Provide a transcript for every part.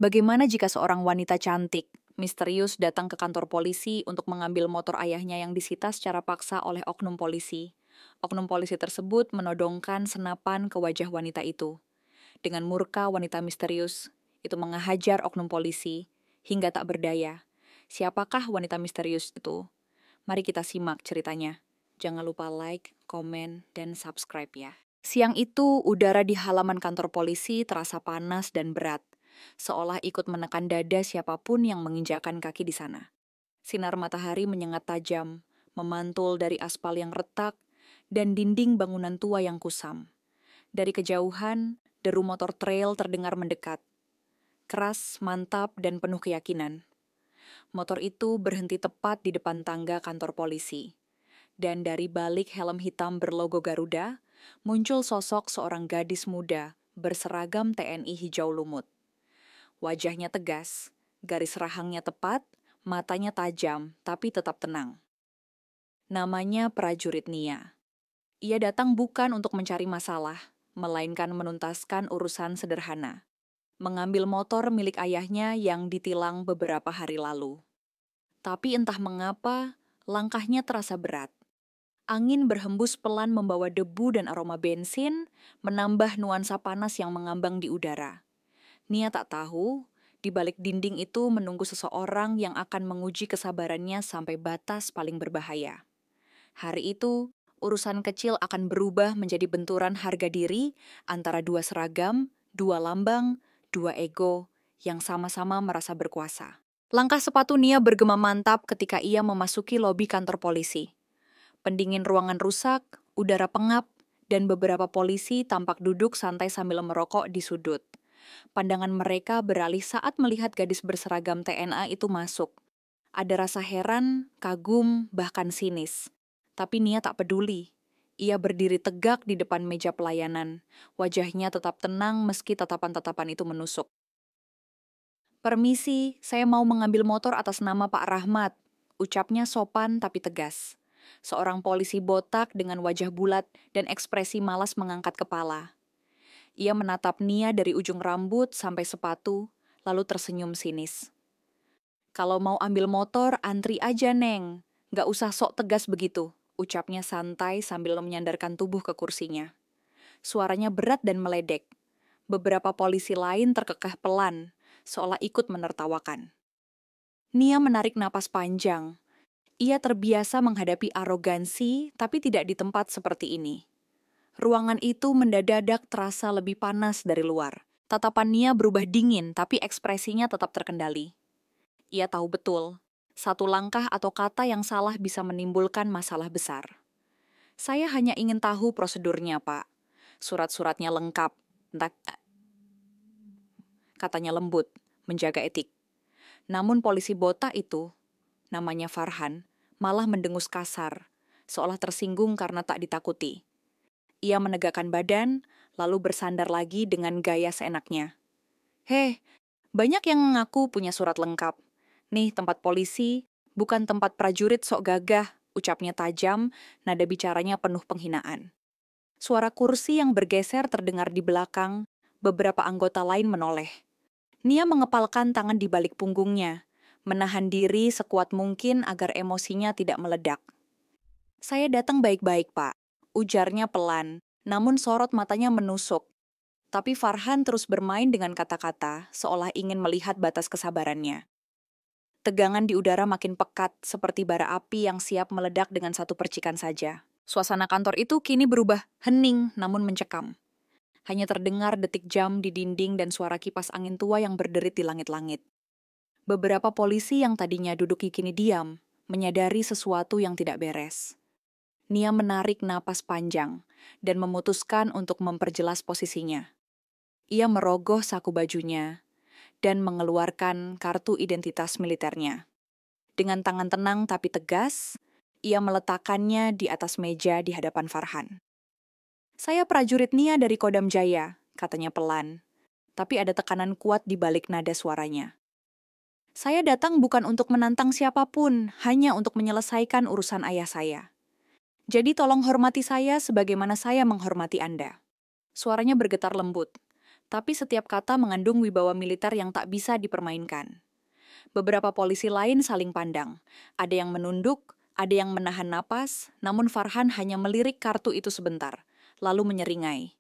Bagaimana jika seorang wanita cantik, misterius datang ke kantor polisi untuk mengambil motor ayahnya yang disita secara paksa oleh oknum polisi? Oknum polisi tersebut menodongkan senapan ke wajah wanita itu. Dengan murka, wanita misterius itu menghajar oknum polisi hingga tak berdaya. Siapakah wanita misterius itu? Mari kita simak ceritanya. Jangan lupa like, komen, dan subscribe ya. Siang itu, udara di halaman kantor polisi terasa panas dan berat, seolah ikut menekan dada siapapun yang menginjakkan kaki di sana. Sinar matahari menyengat tajam, memantul dari aspal yang retak dan dinding bangunan tua yang kusam. Dari kejauhan, deru motor trail terdengar mendekat. Keras, mantap, dan penuh keyakinan. Motor itu berhenti tepat di depan tangga kantor polisi. Dan dari balik helm hitam berlogo Garuda, muncul sosok seorang gadis muda berseragam TNI hijau lumut. Wajahnya tegas, garis rahangnya tepat, matanya tajam, tapi tetap tenang. Namanya prajurit Nia. Ia datang bukan untuk mencari masalah, melainkan menuntaskan urusan sederhana. Mengambil motor milik ayahnya yang ditilang beberapa hari lalu. Tapi entah mengapa, langkahnya terasa berat. Angin berhembus pelan membawa debu dan aroma bensin, menambah nuansa panas yang mengambang di udara. Nia tak tahu, di balik dinding itu menunggu seseorang yang akan menguji kesabarannya sampai batas paling berbahaya. Hari itu, urusan kecil akan berubah menjadi benturan harga diri antara dua seragam, dua lambang, dua ego yang sama-sama merasa berkuasa. Langkah sepatu Nia bergema mantap ketika ia memasuki lobi kantor polisi. Pendingin ruangan rusak, udara pengap, dan beberapa polisi tampak duduk santai sambil merokok di sudut. Pandangan mereka beralih saat melihat gadis berseragam TNA itu masuk. Ada rasa heran, kagum, bahkan sinis. Tapi Nia tak peduli. Ia berdiri tegak di depan meja pelayanan. Wajahnya tetap tenang meski tatapan-tatapan itu menusuk. "Permisi, saya mau mengambil motor atas nama Pak Rahmat," ucapnya sopan tapi tegas. Seorang polisi botak dengan wajah bulat dan ekspresi malas mengangkat kepala. Ia menatap Nia dari ujung rambut sampai sepatu, lalu tersenyum sinis. "Kalau mau ambil motor, antri aja, Neng. Nggak usah sok tegas begitu," ucapnya santai sambil menyandarkan tubuh ke kursinya. Suaranya berat dan meledek. Beberapa polisi lain terkekeh pelan, seolah ikut menertawakan. Nia menarik napas panjang. Ia terbiasa menghadapi arogansi, tapi tidak di tempat seperti ini. Ruangan itu mendadak terasa lebih panas dari luar. Tatapan Nia berubah dingin, tapi ekspresinya tetap terkendali. Ia tahu betul, satu langkah atau kata yang salah bisa menimbulkan masalah besar. "Saya hanya ingin tahu prosedurnya, Pak. Surat-suratnya lengkap," katanya lembut, menjaga etik. Namun polisi botak itu, namanya Farhan, malah mendengus kasar, seolah tersinggung karena tak ditakuti. Ia menegakkan badan, lalu bersandar lagi dengan gaya seenaknya. "Heh, banyak yang mengaku punya surat lengkap. Nih tempat polisi, bukan tempat prajurit sok gagah," ucapnya tajam, nada bicaranya penuh penghinaan. Suara kursi yang bergeser terdengar di belakang, beberapa anggota lain menoleh. Nia mengepalkan tangan di balik punggungnya, menahan diri sekuat mungkin agar emosinya tidak meledak. "Saya datang baik-baik, Pak," ujarnya pelan, namun sorot matanya menusuk. Tapi Farhan terus bermain dengan kata-kata, seolah ingin melihat batas kesabarannya. Tegangan di udara makin pekat, seperti bara api yang siap meledak dengan satu percikan saja. Suasana kantor itu kini berubah hening namun mencekam. Hanya terdengar detik jam di dinding dan suara kipas angin tua yang berderit di langit-langit. Beberapa polisi yang tadinya duduk kini diam, menyadari sesuatu yang tidak beres. Nia menarik napas panjang dan memutuskan untuk memperjelas posisinya. Ia merogoh saku bajunya dan mengeluarkan kartu identitas militernya. Dengan tangan tenang tapi tegas, ia meletakkannya di atas meja di hadapan Farhan. "Saya prajurit Nia dari Kodam Jaya," katanya pelan, tapi ada tekanan kuat di balik nada suaranya. "Saya datang bukan untuk menantang siapapun, hanya untuk menyelesaikan urusan ayah saya. Jadi tolong hormati saya sebagaimana saya menghormati Anda." Suaranya bergetar lembut, Tapi setiap kata mengandung wibawa militer yang tak bisa dipermainkan. Beberapa polisi lain saling pandang. Ada yang menunduk, ada yang menahan napas, namun Farhan hanya melirik kartu itu sebentar, lalu menyeringai.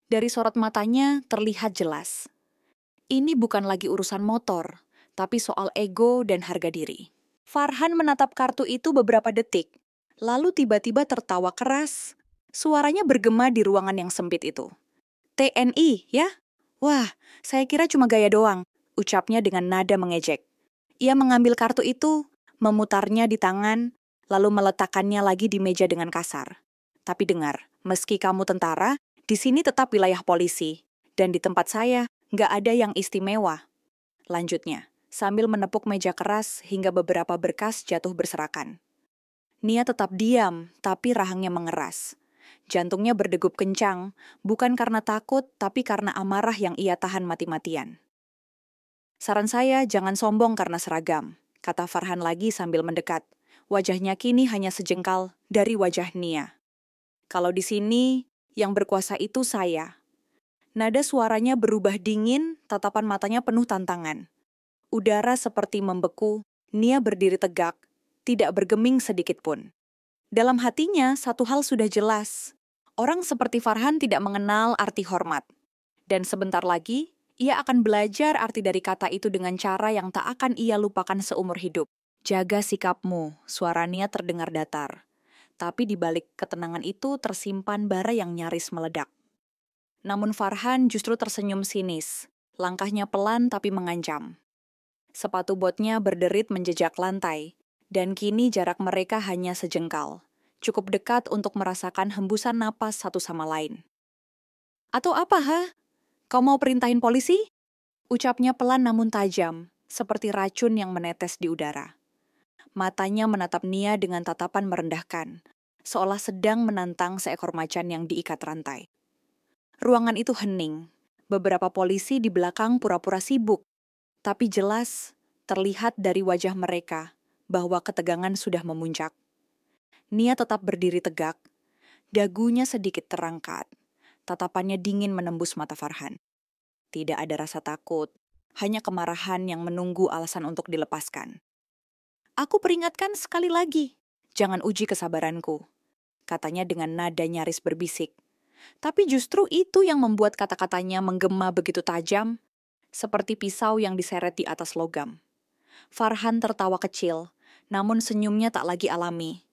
Dari sorot matanya terlihat jelas. Ini bukan lagi urusan motor, tapi soal ego dan harga diri. Farhan menatap kartu itu beberapa detik, lalu tiba-tiba tertawa keras. Suaranya bergema di ruangan yang sempit itu. TNI, ya? Wah, saya kira cuma gaya doang, ucapnya dengan nada mengejek. Ia mengambil kartu itu, memutarnya di tangan, lalu meletakkannya lagi di meja dengan kasar. Tapi dengar, meski kamu tentara, di sini tetap wilayah polisi. Dan di tempat saya, nggak ada yang istimewa. Lanjutnya, sambil menepuk meja keras hingga beberapa berkas jatuh berserakan. Nia tetap diam, tapi rahangnya mengeras. Jantungnya berdegup kencang, bukan karena takut, tapi karena amarah yang ia tahan mati-matian. Saran saya jangan sombong karena seragam, kata Farhan lagi sambil mendekat. Wajahnya kini hanya sejengkal dari wajah Nia. Kalau di sini, yang berkuasa itu saya. Nada suaranya berubah dingin, tatapan matanya penuh tantangan. Udara seperti membeku, Nia berdiri tegak, tidak bergeming sedikit pun. Dalam hatinya, satu hal sudah jelas. Orang seperti Farhan tidak mengenal arti hormat. Dan sebentar lagi, ia akan belajar arti dari kata itu dengan cara yang tak akan ia lupakan seumur hidup. Jaga sikapmu, suara Nia terdengar datar. Tapi di balik ketenangan itu tersimpan bara yang nyaris meledak. Namun Farhan justru tersenyum sinis. Langkahnya pelan tapi mengancam. Sepatu botnya berderit menjejak lantai, dan kini jarak mereka hanya sejengkal. Cukup dekat untuk merasakan hembusan napas satu sama lain. Atau apa, ha? Kau mau perintahin polisi? Ucapnya pelan namun tajam, seperti racun yang menetes di udara. Matanya menatap Nia dengan tatapan merendahkan, seolah sedang menantang seekor macan yang diikat rantai. Ruangan itu hening. Beberapa polisi di belakang pura-pura sibuk, tapi jelas terlihat dari wajah mereka bahwa ketegangan sudah memuncak. Nia tetap berdiri tegak, dagunya sedikit terangkat. Tatapannya dingin menembus mata Farhan. Tidak ada rasa takut, hanya kemarahan yang menunggu alasan untuk dilepaskan. Aku peringatkan sekali lagi, jangan uji kesabaranku, katanya dengan nada nyaris berbisik. Tapi justru itu yang membuat kata-katanya menggema begitu tajam, seperti pisau yang diseret di atas logam. Farhan tertawa kecil, namun senyumnya tak lagi alami.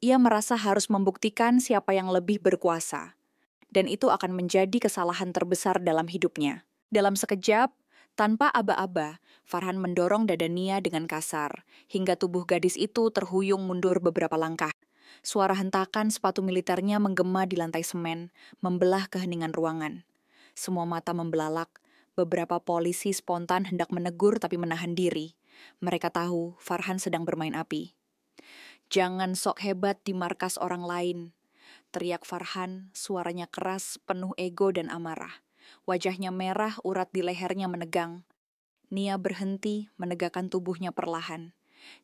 Ia merasa harus membuktikan siapa yang lebih berkuasa. Dan itu akan menjadi kesalahan terbesar dalam hidupnya. Dalam sekejap, tanpa aba-aba, Farhan mendorong dada Nia dengan kasar, hingga tubuh gadis itu terhuyung mundur beberapa langkah. Suara hentakan sepatu militernya menggema di lantai semen, membelah keheningan ruangan. Semua mata membelalak, beberapa polisi spontan hendak menegur tapi menahan diri. Mereka tahu Farhan sedang bermain api. Jangan sok hebat di markas orang lain, teriak Farhan, suaranya keras, penuh ego dan amarah. Wajahnya merah, urat di lehernya menegang. Nia berhenti, menegakkan tubuhnya perlahan.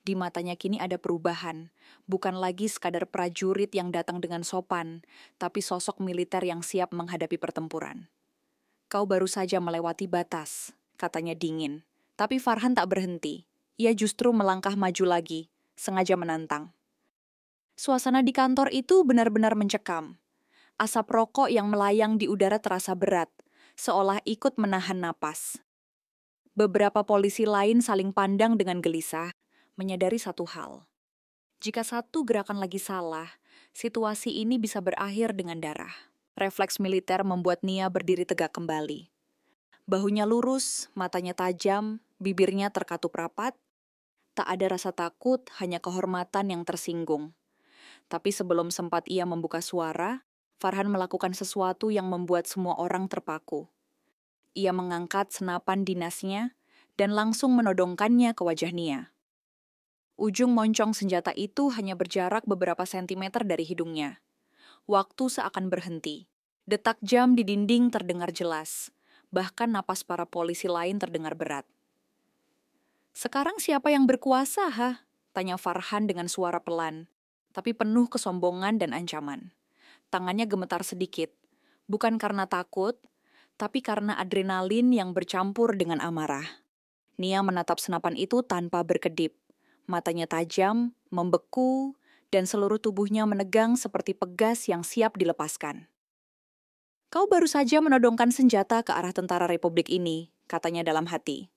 Di matanya kini ada perubahan, bukan lagi sekadar prajurit yang datang dengan sopan, tapi sosok militer yang siap menghadapi pertempuran. Kau baru saja melewati batas, katanya dingin. Tapi Farhan tak berhenti. Ia justru melangkah maju lagi, sengaja menantang. Suasana di kantor itu benar-benar mencekam. Asap rokok yang melayang di udara terasa berat, seolah ikut menahan napas. Beberapa polisi lain saling pandang dengan gelisah, menyadari satu hal. Jika satu gerakan lagi salah, situasi ini bisa berakhir dengan darah. Refleks militer membuat Nia berdiri tegak kembali. Bahunya lurus, matanya tajam, bibirnya terkatup rapat. Tak ada rasa takut, hanya kehormatan yang tersinggung. Tapi sebelum sempat ia membuka suara, Farhan melakukan sesuatu yang membuat semua orang terpaku. Ia mengangkat senapan dinasnya dan langsung menodongkannya ke wajah Nia. Ujung moncong senjata itu hanya berjarak beberapa sentimeter dari hidungnya. Waktu seakan berhenti. Detak jam di dinding terdengar jelas. Bahkan napas para polisi lain terdengar berat. Sekarang siapa yang berkuasa, ha? Tanya Farhan dengan suara pelan, tapi penuh kesombongan dan ancaman. Tangannya gemetar sedikit, bukan karena takut, tapi karena adrenalin yang bercampur dengan amarah. Nia menatap senapan itu tanpa berkedip. Matanya tajam, membeku, dan seluruh tubuhnya menegang seperti pegas yang siap dilepaskan. "Kau baru saja menodongkan senjata ke arah tentara Republik ini," katanya dalam hati.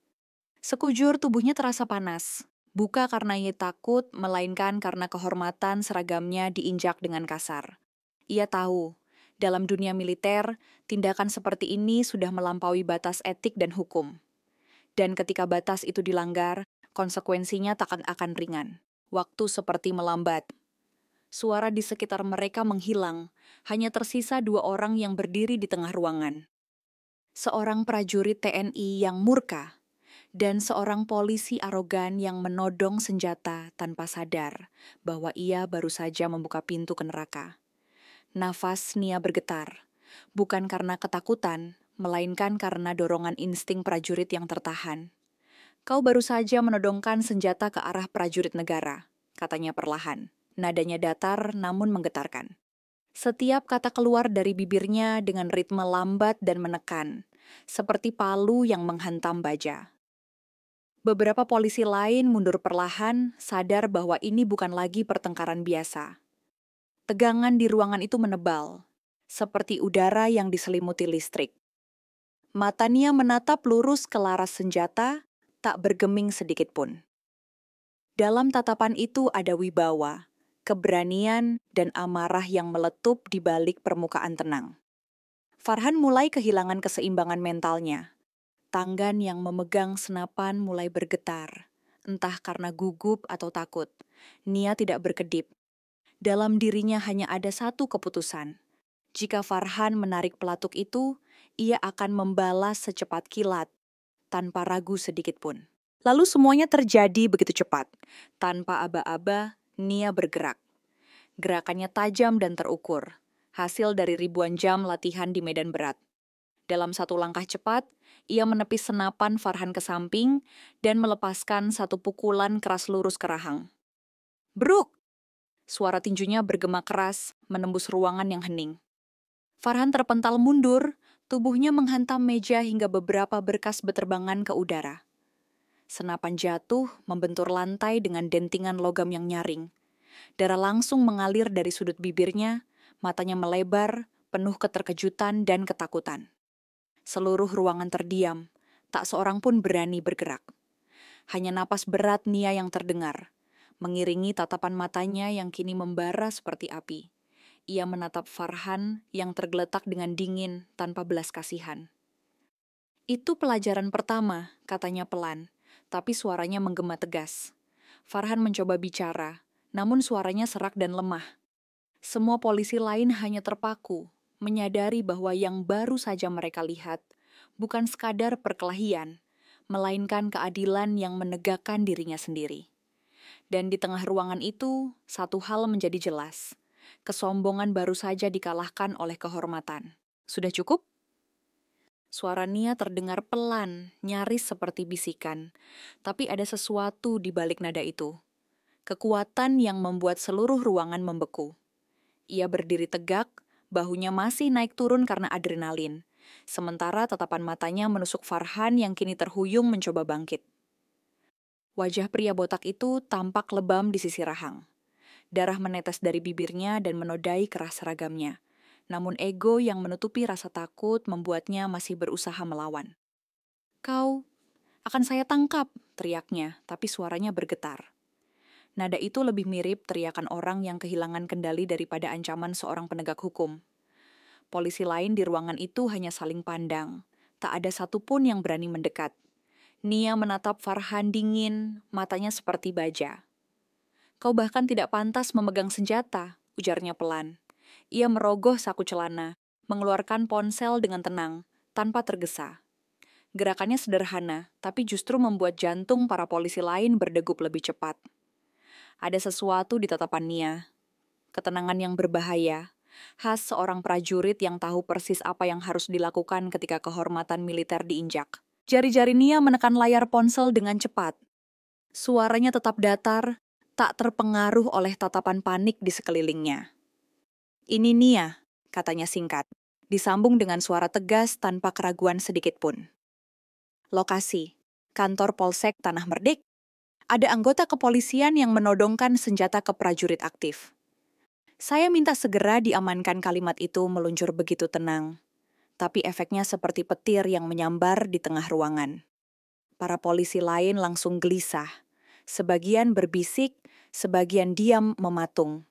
Sekujur tubuhnya terasa panas. Bukan karena ia takut, melainkan karena kehormatan seragamnya diinjak dengan kasar. Ia tahu, dalam dunia militer, tindakan seperti ini sudah melampaui batas etik dan hukum. Dan ketika batas itu dilanggar, konsekuensinya tak akan ringan. Waktu seperti melambat. Suara di sekitar mereka menghilang, hanya tersisa 2 orang yang berdiri di tengah ruangan. Seorang prajurit TNI yang murka, dan seorang polisi arogan yang menodong senjata tanpa sadar bahwa ia baru saja membuka pintu ke neraka. Nafas Nia bergetar, bukan karena ketakutan, melainkan karena dorongan insting prajurit yang tertahan. "Kau baru saja menodongkan senjata ke arah prajurit negara," katanya perlahan. Nadanya datar namun menggetarkan. Setiap kata keluar dari bibirnya dengan ritme lambat dan menekan, seperti palu yang menghantam baja. Beberapa polisi lain mundur perlahan, sadar bahwa ini bukan lagi pertengkaran biasa. Tegangan di ruangan itu menebal, seperti udara yang diselimuti listrik. Matanya menatap lurus ke laras senjata, tak bergeming sedikit pun. Dalam tatapan itu ada wibawa, keberanian, dan amarah yang meletup di balik permukaan tenang. Farhan mulai kehilangan keseimbangan mentalnya. Tangan yang memegang senapan mulai bergetar, entah karena gugup atau takut. Nia tidak berkedip. Dalam dirinya hanya ada satu keputusan. Jika Farhan menarik pelatuk itu, ia akan membalas secepat kilat, tanpa ragu sedikit pun. Lalu semuanya terjadi begitu cepat. Tanpa aba-aba, Nia bergerak. Gerakannya tajam dan terukur, hasil dari ribuan jam latihan di medan berat. Dalam satu langkah cepat, ia menepis senapan Farhan ke samping dan melepaskan satu pukulan keras lurus ke rahang. "Bruk!" Suara tinjunya bergema keras, menembus ruangan yang hening. Farhan terpental mundur, tubuhnya menghantam meja hingga beberapa berkas beterbangan ke udara. Senapan jatuh, membentur lantai dengan dentingan logam yang nyaring. Darah langsung mengalir dari sudut bibirnya, matanya melebar, penuh keterkejutan dan ketakutan. Seluruh ruangan terdiam, tak seorang pun berani bergerak. Hanya napas berat Nia yang terdengar, mengiringi tatapan matanya yang kini membara seperti api. Ia menatap Farhan yang tergeletak dengan dingin tanpa belas kasihan. "Itu pelajaran pertama," katanya pelan, tapi suaranya menggema tegas. Farhan mencoba bicara, namun suaranya serak dan lemah. Semua polisi lain hanya terpaku, menyadari bahwa yang baru saja mereka lihat bukan sekadar perkelahian, melainkan keadilan yang menegakkan dirinya sendiri. Dan di tengah ruangan itu, satu hal menjadi jelas. Kesombongan baru saja dikalahkan oleh kehormatan. "Sudah cukup?" Suara Nia terdengar pelan, nyaris seperti bisikan. Tapi ada sesuatu di balik nada itu. Kekuatan yang membuat seluruh ruangan membeku. Ia berdiri tegak, bahunya masih naik turun karena adrenalin. Sementara tatapan matanya menusuk Farhan yang kini terhuyung mencoba bangkit. Wajah pria botak itu tampak lebam di sisi rahang. Darah menetes dari bibirnya dan menodai kerah seragamnya. Namun ego yang menutupi rasa takut membuatnya masih berusaha melawan. "Kau akan saya tangkap," teriaknya, tapi suaranya bergetar. Nada itu lebih mirip teriakan orang yang kehilangan kendali daripada ancaman seorang penegak hukum. Polisi lain di ruangan itu hanya saling pandang. Tak ada satupun yang berani mendekat. Nia menatap Farhan dingin, matanya seperti baja. "Kau bahkan tidak pantas memegang senjata," ujarnya pelan. Ia merogoh saku celana, mengeluarkan ponsel dengan tenang, tanpa tergesa. Gerakannya sederhana, tapi justru membuat jantung para polisi lain berdegup lebih cepat. Ada sesuatu di tatapan Nia. Ketenangan yang berbahaya, khas seorang prajurit yang tahu persis apa yang harus dilakukan ketika kehormatan militer diinjak. Jari-jari Nia menekan layar ponsel dengan cepat. Suaranya tetap datar, tak terpengaruh oleh tatapan panik di sekelilingnya. "Ini Nia," katanya singkat. Disambung dengan suara tegas tanpa keraguan sedikit pun. Lokasi, kantor Polsek Tanah Merdik. Ada anggota kepolisian yang menodongkan senjata ke prajurit aktif. Saya minta segera diamankan. Kalimat itu meluncur begitu tenang, tapi efeknya seperti petir yang menyambar di tengah ruangan. Para polisi lain langsung gelisah. Sebagian berbisik, sebagian diam mematung.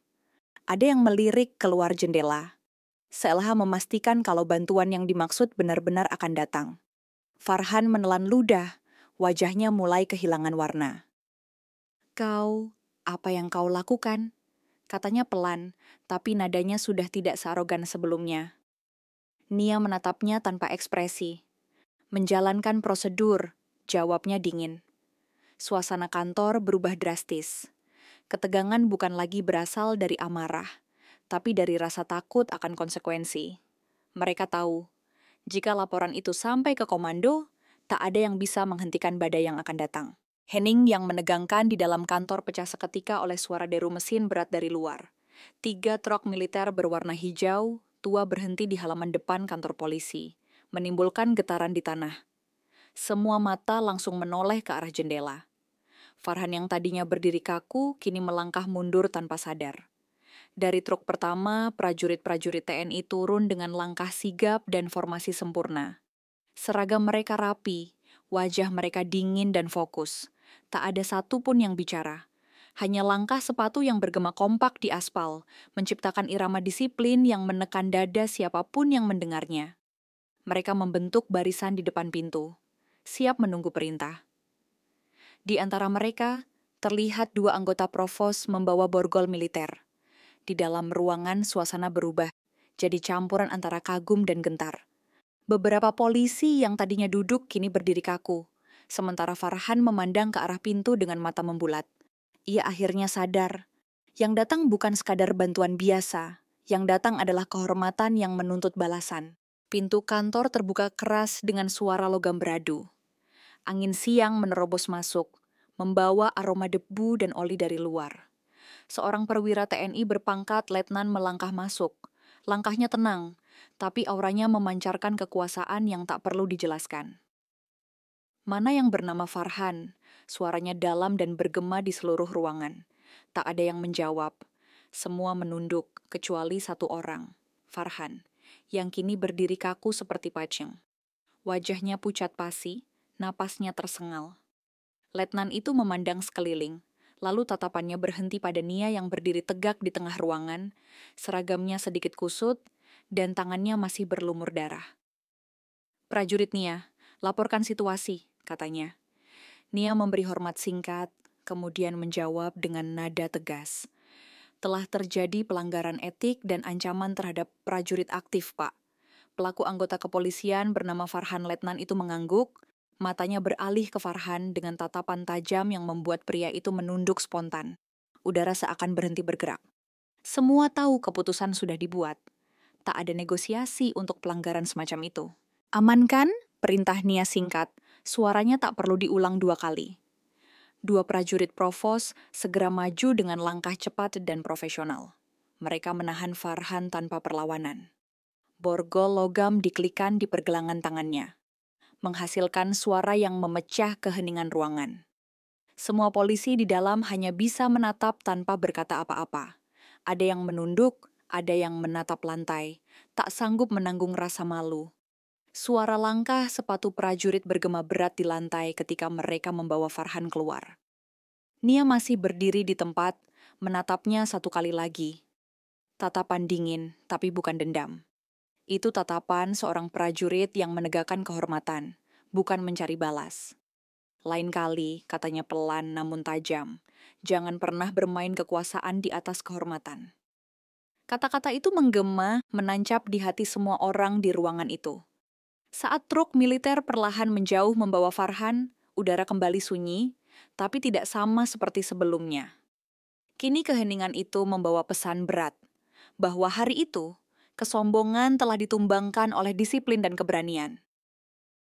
Ada yang melirik keluar jendela, seolah memastikan kalau bantuan yang dimaksud benar-benar akan datang. Farhan menelan ludah, wajahnya mulai kehilangan warna. Apa yang kau lakukan? Katanya pelan, tapi nadanya sudah tidak searogan sebelumnya. Nia menatapnya tanpa ekspresi. Menjalankan prosedur, jawabnya dingin. Suasana kantor berubah drastis. Ketegangan bukan lagi berasal dari amarah, tapi dari rasa takut akan konsekuensi. Mereka tahu, jika laporan itu sampai ke komando, tak ada yang bisa menghentikan badai yang akan datang. Hening yang menegangkan di dalam kantor pecah seketika oleh suara deru mesin berat dari luar. 3 truk militer berwarna hijau, tua berhenti di halaman depan kantor polisi, menimbulkan getaran di tanah. Semua mata langsung menoleh ke arah jendela. Farhan yang tadinya berdiri kaku, kini melangkah mundur tanpa sadar. Dari truk pertama, prajurit-prajurit TNI turun dengan langkah sigap dan formasi sempurna. Seragam mereka rapi, wajah mereka dingin dan fokus. Tak ada satupun yang bicara. Hanya langkah sepatu yang bergema kompak di aspal, menciptakan irama disiplin yang menekan dada siapapun yang mendengarnya. Mereka membentuk barisan di depan pintu, siap menunggu perintah. Di antara mereka, terlihat 2 anggota provos membawa borgol militer. Di dalam ruangan suasana berubah, jadi campuran antara kagum dan gentar. Beberapa polisi yang tadinya duduk kini berdiri kaku, sementara Farhan memandang ke arah pintu dengan mata membulat. Ia akhirnya sadar, yang datang bukan sekadar bantuan biasa, yang datang adalah kehormatan yang menuntut balasan. Pintu kantor terbuka keras dengan suara logam beradu. Angin siang menerobos masuk, membawa aroma debu dan oli dari luar. Seorang perwira TNI berpangkat letnan melangkah masuk. Langkahnya tenang, tapi auranya memancarkan kekuasaan yang tak perlu dijelaskan. Mana yang bernama Farhan? Suaranya dalam dan bergema di seluruh ruangan. Tak ada yang menjawab. Semua menunduk, kecuali 1 orang, Farhan, yang kini berdiri kaku seperti paceng. Wajahnya pucat pasi, napasnya tersengal. Letnan itu memandang sekeliling, lalu tatapannya berhenti pada Nia yang berdiri tegak di tengah ruangan, seragamnya sedikit kusut, dan tangannya masih berlumur darah. "Prajurit Nia, laporkan situasi," katanya. Nia memberi hormat singkat, kemudian menjawab dengan nada tegas. "Telah terjadi pelanggaran etik dan ancaman terhadap prajurit aktif, Pak." Pelaku anggota kepolisian bernama Farhan Letnan itu mengangguk, matanya beralih ke Farhan dengan tatapan tajam yang membuat pria itu menunduk spontan. Udara seakan berhenti bergerak. Semua tahu keputusan sudah dibuat. Tak ada negosiasi untuk pelanggaran semacam itu. "Amankan," perintah Nia singkat. Suaranya tak perlu diulang 2 kali. 2 prajurit provos segera maju dengan langkah cepat dan profesional. Mereka menahan Farhan tanpa perlawanan. Borgol logam diklikan di pergelangan tangannya, menghasilkan suara yang memecah keheningan ruangan. Semua polisi di dalam hanya bisa menatap tanpa berkata apa-apa. Ada yang menunduk, ada yang menatap lantai, tak sanggup menanggung rasa malu. Suara langkah sepatu prajurit bergema berat di lantai ketika mereka membawa Farhan keluar. Nia masih berdiri di tempat, menatapnya 1 kali lagi. Tatapan dingin, tapi bukan dendam. Itu tatapan seorang prajurit yang menegakkan kehormatan, bukan mencari balas. "Lain kali," katanya pelan namun tajam, "jangan pernah bermain kekuasaan di atas kehormatan." Kata-kata itu menggema, menancap di hati semua orang di ruangan itu. Saat truk militer perlahan menjauh membawa Farhan, udara kembali sunyi, tapi tidak sama seperti sebelumnya. Kini keheningan itu membawa pesan berat, bahwa hari itu, kesombongan telah ditumbangkan oleh disiplin dan keberanian.